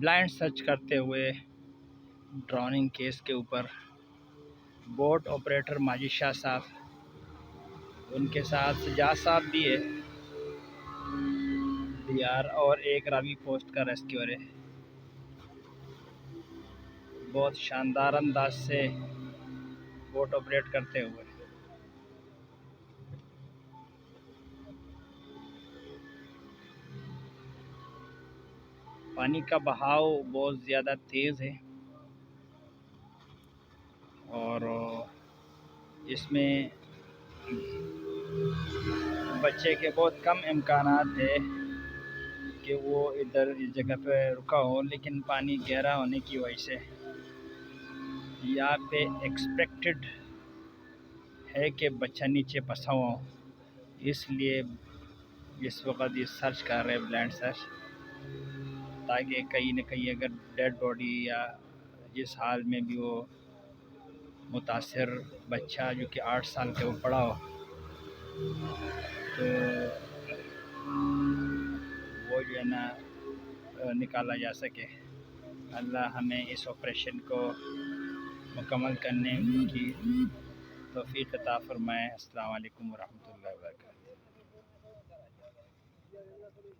Blind search کرتے ہوئے ڈروننگ case کے اوپر بوٹ آپریٹر ماجد شاہ صاحب، ان کے ساتھ سجاد صاحب بھی ہے دیار، اور ایک راوی پوسٹ کا ریسکیور ہے، بہت شاندار انداز سے بوٹ آپریٹ کرتے ہوئے۔ پانی کا بہاؤ بہت زیادہ تیز ہے اور اس میں بچے کے بہت کم امکانات ہے کہ وہ ادھر اس جگہ پہ رکا ہو، لیکن پانی گہرا ہونے کی وجہ سے یہاں پہ ایکسپیکٹڈ ہے کہ بچہ نیچے پھنسا ہو، اس لیے اس وقت یہ سرچ کر رہے بلائنڈ سرچ، تاکہ کہیں نہ کہیں اگر ڈیڈ باڈی یا جس حال میں بھی وہ متاثر بچہ جو کہ 8 سال کے وہ پڑا ہو تو وہ جو ہے نا نکالا جا سکے۔ اللہ ہمیں اس آپریشن کو مکمل کرنے کی توفیق عطا فرمائے۔ السلام علیکم ورحمۃ اللہ وبرکاتہ۔